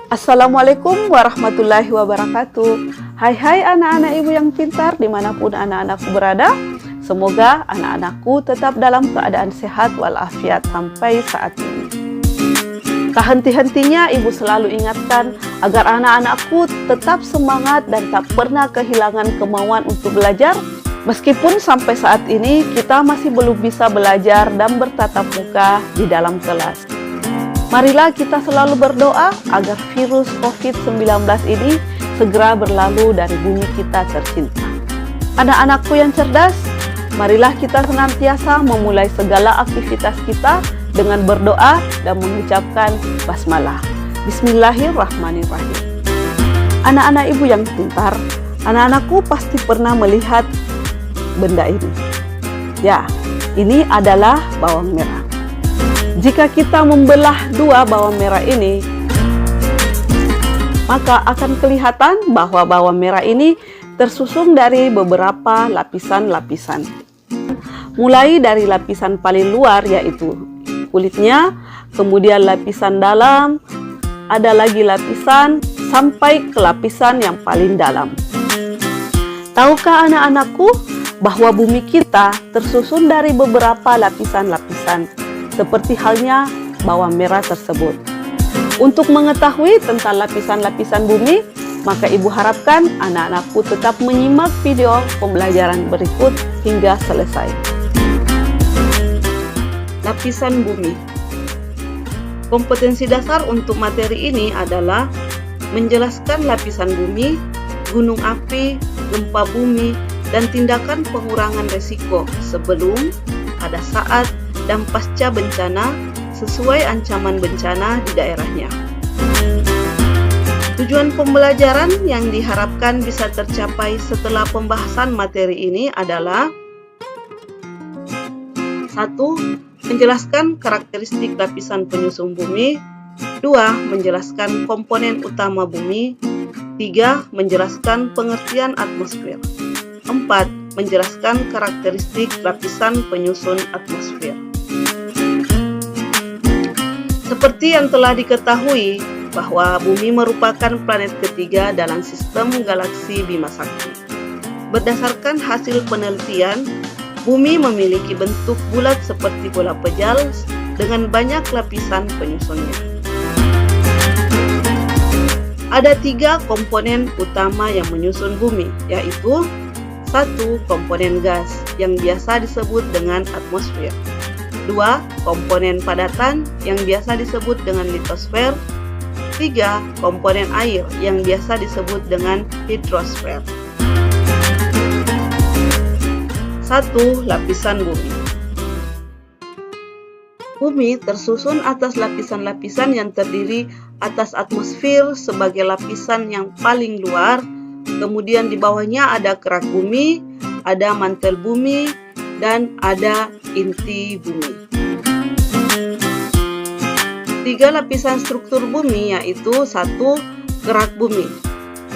Assalamualaikum warahmatullahi wabarakatuh. Hai anak-anak ibu yang pintar dimanapun anak-anakku berada. Semoga anak-anakku tetap dalam keadaan sehat walafiat sampai saat ini. Tak henti-hentinya ibu selalu ingatkan agar anak-anakku tetap semangat dan tak pernah kehilangan kemauan untuk belajar. Meskipun sampai saat ini kita masih belum bisa belajar dan bertatap muka di dalam kelas. Marilah kita selalu berdoa agar virus COVID-19 ini segera berlalu dari bumi kita tercinta. Anak-anakku yang cerdas, marilah kita senantiasa memulai segala aktivitas kita dengan berdoa dan mengucapkan basmalah. Bismillahirrahmanirrahim. Anak-anak ibu yang pintar, anak-anakku pasti pernah melihat benda ini. Ya, ini adalah bawang merah. Jika kita membelah dua bawang merah ini, maka akan kelihatan bahwa bawang merah ini tersusun dari beberapa lapisan-lapisan. Mulai dari lapisan paling luar yaitu kulitnya, kemudian lapisan dalam, ada lagi lapisan sampai ke lapisan yang paling dalam. Tahukah anak-anakku bahwa bumi kita tersusun dari beberapa lapisan-lapisan? Seperti halnya bawang merah tersebut. Untuk mengetahui tentang lapisan-lapisan bumi, maka ibu harapkan anak-anakku tetap menyimak video pembelajaran berikut hingga selesai. Lapisan bumi. Kompetensi dasar untuk materi ini adalah menjelaskan lapisan bumi, gunung api, gempa bumi, dan tindakan pengurangan risiko sebelum, pada saat, dan pasca bencana sesuai ancaman bencana di daerahnya. Tujuan pembelajaran yang diharapkan bisa tercapai setelah pembahasan materi ini adalah 1. Menjelaskan karakteristik lapisan penyusun bumi. 2. Menjelaskan komponen utama bumi. 3. Menjelaskan pengertian atmosfer. 4. Menjelaskan karakteristik lapisan penyusun atmosfer. Seperti yang telah diketahui bahwa bumi merupakan planet ketiga dalam sistem galaksi Bima Sakti. Berdasarkan hasil penelitian, bumi memiliki bentuk bulat seperti bola pejal dengan banyak lapisan penyusunnya. Ada 3 komponen utama yang menyusun bumi, yaitu 1. Komponen gas yang biasa disebut dengan atmosfer. 2. Komponen padatan yang biasa disebut dengan litosfer. 3. Komponen air yang biasa disebut dengan hidrosfer. 1. Lapisan bumi. Bumi tersusun atas lapisan-lapisan yang terdiri atas atmosfer sebagai lapisan yang paling luar, kemudian di bawahnya ada kerak bumi, ada mantel bumi, dan ada inti bumi. 3 lapisan struktur bumi yaitu 1. Kerak bumi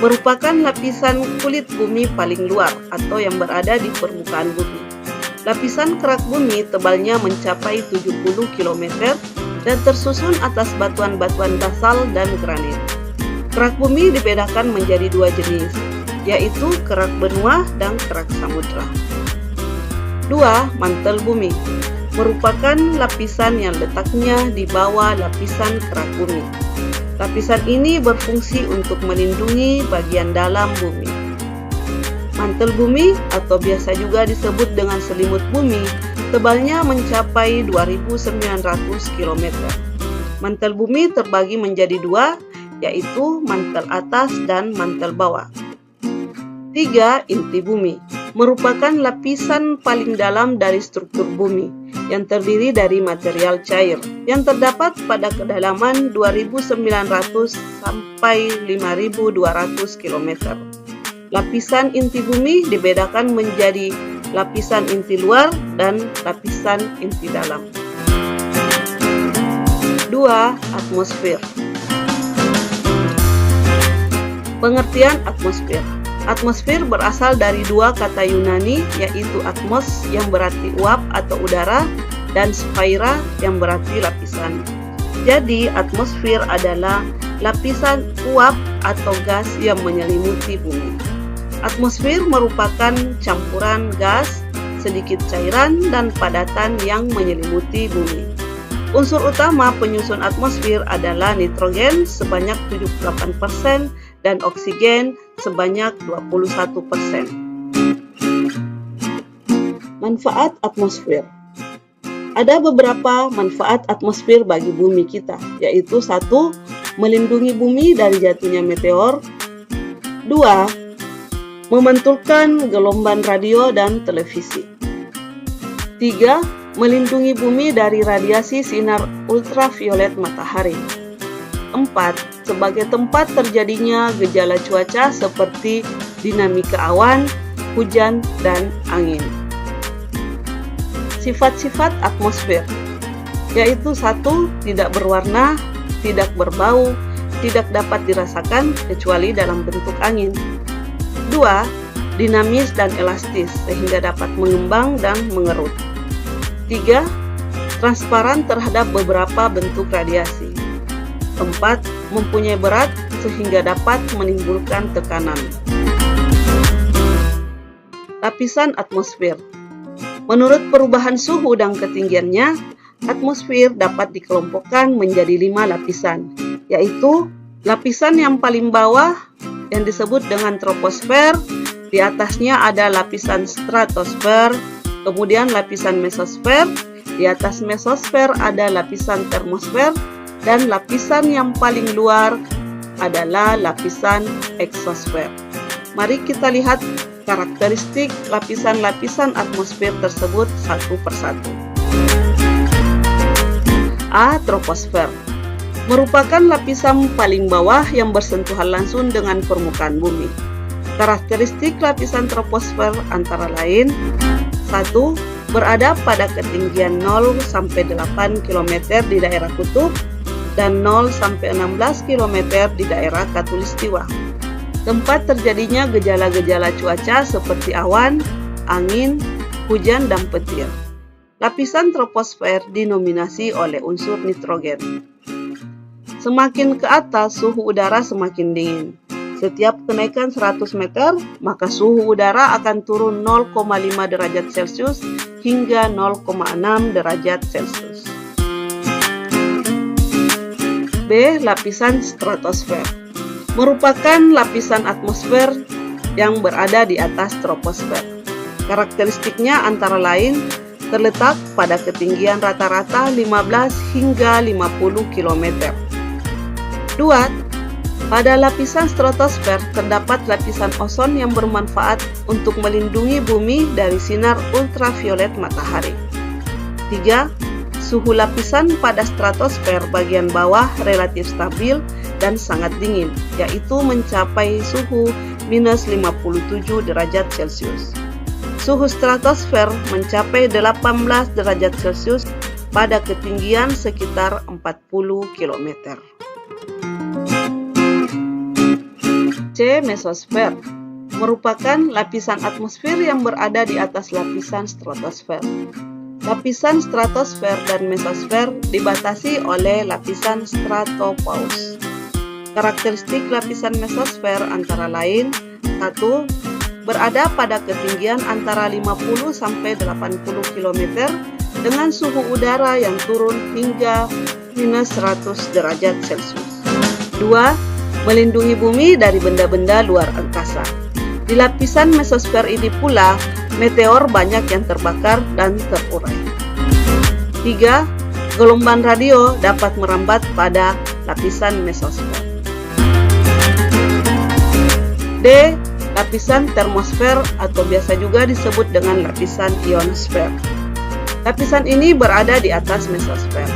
merupakan lapisan kulit bumi paling luar atau yang berada di permukaan bumi. Lapisan kerak bumi tebalnya mencapai 70 km dan tersusun atas batuan-batuan basal dan granit. Kerak bumi dibedakan menjadi 2 jenis, yaitu kerak benua dan kerak samudra. 2. Mantel bumi merupakan lapisan yang letaknya di bawah lapisan kerak bumi. Lapisan ini berfungsi untuk melindungi bagian dalam bumi. Mantel bumi atau biasa juga disebut dengan selimut bumi, tebalnya mencapai 2.900 km. Mantel bumi terbagi menjadi 2, yaitu mantel atas dan mantel bawah. 3. Inti bumi merupakan lapisan paling dalam dari struktur bumi yang terdiri dari material cair yang terdapat pada kedalaman 2.900 sampai 5.200 km. Lapisan inti bumi dibedakan menjadi lapisan inti luar dan lapisan inti dalam. 2. Atmosfer. Pengertian atmosfer. Atmosfer berasal dari 2 kata Yunani, yaitu atmos yang berarti uap atau udara dan sphaira yang berarti lapisan. Jadi atmosfer adalah lapisan uap atau gas yang menyelimuti bumi. Atmosfer merupakan campuran gas, sedikit cairan, dan padatan yang menyelimuti bumi. Unsur utama penyusun atmosfer adalah nitrogen sebanyak 78% dan oksigen sebanyak 21%. Manfaat atmosfer. Ada beberapa manfaat atmosfer bagi bumi kita, yaitu 1. Melindungi bumi dari jatuhnya meteor. 2. Memantulkan gelombang radio dan televisi. 3. Melindungi bumi dari radiasi sinar ultraviolet matahari. 4. Sebagai tempat terjadinya gejala cuaca seperti dinamika awan, hujan, dan angin. Sifat-sifat atmosfer, yaitu 1. Tidak berwarna, tidak berbau, tidak dapat dirasakan kecuali dalam bentuk angin. 2. Dinamis dan elastis sehingga dapat mengembang dan mengerut. 3. Transparan terhadap beberapa bentuk radiasi. 4. Mempunyai berat sehingga dapat menimbulkan tekanan. Lapisan atmosfer. Menurut perubahan suhu dan ketinggiannya, atmosfer dapat dikelompokkan menjadi 5 lapisan, yaitu lapisan yang paling bawah yang disebut dengan troposfer, di atasnya ada lapisan stratosfer, kemudian lapisan mesosfer, di atas mesosfer ada lapisan termosfer, dan lapisan yang paling luar adalah lapisan eksosfer. Mari kita lihat karakteristik lapisan-lapisan atmosfer tersebut satu persatu. A. Troposfer merupakan lapisan paling bawah yang bersentuhan langsung dengan permukaan bumi. Karakteristik lapisan troposfer antara lain: 1. Berada pada ketinggian 0 sampai 8 km di daerah kutub dan 0 sampai 16 km di daerah khatulistiwa. Tempat terjadinya gejala-gejala cuaca seperti awan, angin, hujan, dan petir. Lapisan troposfer dinominasi oleh unsur nitrogen. Semakin ke atas, suhu udara semakin dingin. Setiap kenaikan 100 meter, maka suhu udara akan turun 0,5 derajat Celcius hingga 0,6 derajat Celcius. B. Lapisan stratosfer merupakan lapisan atmosfer yang berada di atas troposfer. Karakteristiknya antara lain terletak pada ketinggian rata-rata 15 hingga 50 km. 2. Pada lapisan stratosfer terdapat lapisan ozon yang bermanfaat untuk melindungi bumi dari sinar ultraviolet matahari. 3. Suhu lapisan pada stratosfer bagian bawah relatif stabil dan sangat dingin, yaitu mencapai suhu minus 57 derajat Celcius. Suhu stratosfer mencapai 18 derajat Celcius pada ketinggian sekitar 40 km. C. Mesosfer merupakan lapisan atmosfer yang berada di atas lapisan stratosfer. Lapisan stratosfer dan mesosfer dibatasi oleh lapisan stratopause. Karakteristik lapisan mesosfer antara lain: 1. Berada pada ketinggian antara 50 sampai 80 km dengan suhu udara yang turun hingga minus 100 derajat Celcius. 2. Melindungi bumi dari benda-benda luar angkasa. Di lapisan mesosfer ini pula, meteor banyak yang terbakar dan terurai. 3. Gelombang radio dapat merambat pada lapisan mesosfer. D. Lapisan termosfer atau biasa juga disebut dengan lapisan ionosfer. Lapisan ini berada di atas mesosfer.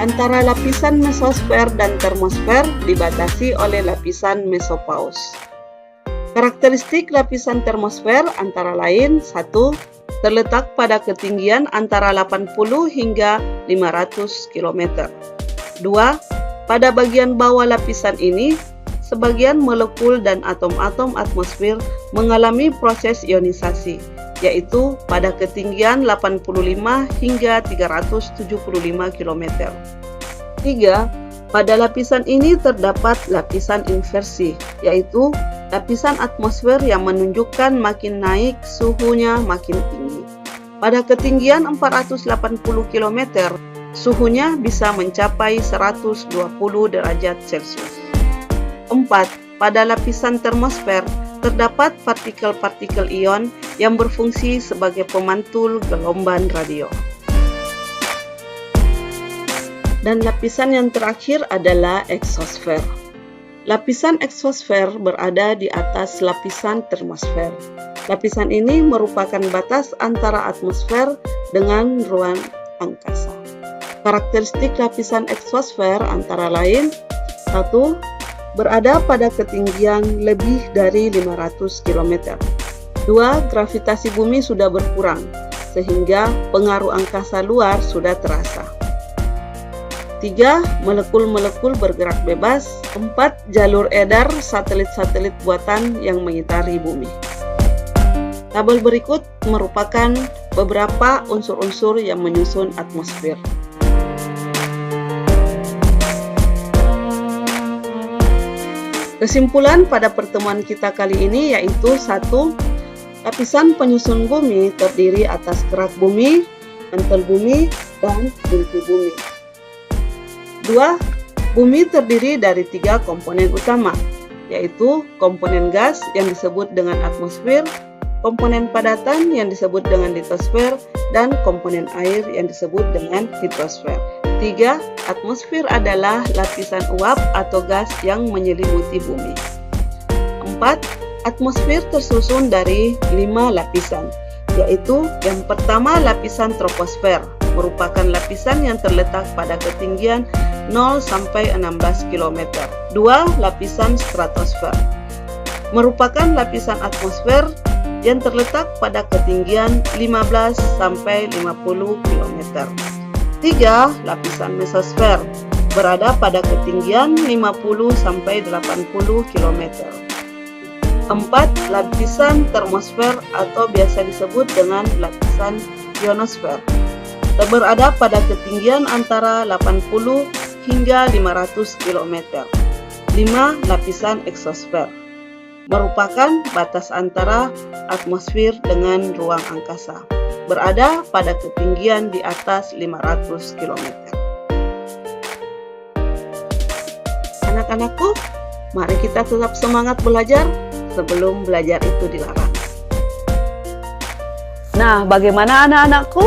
Antara lapisan mesosfer dan termosfer dibatasi oleh lapisan mesopause. Karakteristik lapisan termosfer antara lain: 1. Terletak pada ketinggian antara 80 hingga 500 km. 2. Pada bagian bawah lapisan ini, sebagian molekul dan atom-atom atmosfer mengalami proses ionisasi, yaitu pada ketinggian 85 hingga 375 km. 3. Pada lapisan ini terdapat lapisan inversi, yaitu lapisan atmosfer yang menunjukkan makin naik suhunya makin tinggi. Pada ketinggian 480 km, suhunya bisa mencapai 120 derajat Celcius. 4. Pada lapisan termosfer terdapat partikel-partikel ion yang berfungsi sebagai pemantul gelombang radio. Dan lapisan yang terakhir adalah eksosfer. Lapisan eksosfer berada di atas lapisan termosfer. Lapisan ini merupakan batas antara atmosfer dengan ruang angkasa. Karakteristik lapisan eksosfer antara lain: 1. Berada pada ketinggian lebih dari 500 km. 2. Gravitasi bumi sudah berkurang, sehingga pengaruh angkasa luar sudah terasa. 3. Molekul-molekul bergerak bebas. 4. Jalur edar satelit-satelit buatan yang mengitari bumi. Tabel berikut merupakan beberapa unsur-unsur yang menyusun atmosfer. Kesimpulan pada pertemuan kita kali ini yaitu: 1. Lapisan penyusun bumi terdiri atas kerak bumi, mantel bumi, dan inti bumi. 2. Bumi terdiri dari 3 komponen utama, yaitu komponen gas yang disebut dengan atmosfer, komponen padatan yang disebut dengan litosfer, dan komponen air yang disebut dengan hidrosfer. 3. Atmosfer adalah lapisan uap atau gas yang menyelimuti bumi. 4. Atmosfer tersusun dari 5 lapisan, yaitu yang pertama lapisan troposfer, merupakan lapisan yang terletak pada ketinggian 0 sampai 16 km. 2. Lapisan stratosfer, merupakan lapisan atmosfer yang terletak pada ketinggian 15 sampai 50 km. 3. Lapisan mesosfer, berada pada ketinggian 50 sampai 80 km. 4. Lapisan termosfer atau biasa disebut dengan lapisan ionosfer, berada pada ketinggian antara 80 hingga 500 km. 5. Lapisan eksosfer, merupakan batas antara atmosfer dengan ruang angkasa, berada pada ketinggian di atas 500 km. Anak-anakku, mari kita tetap semangat belajar sebelum belajar itu dilarang. Nah, bagaimana anak-anakku?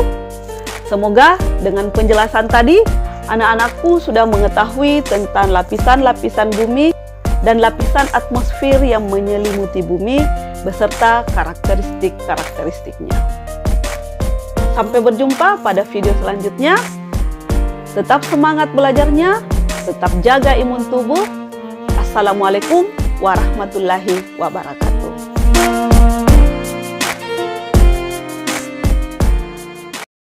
Semoga dengan penjelasan tadi, anak-anakku sudah mengetahui tentang lapisan-lapisan bumi dan lapisan atmosfer yang menyelimuti bumi beserta karakteristik-karakteristiknya. Sampai berjumpa pada video selanjutnya. Tetap semangat belajarnya, tetap jaga imun tubuh. Assalamualaikum warahmatullahi wabarakatuh.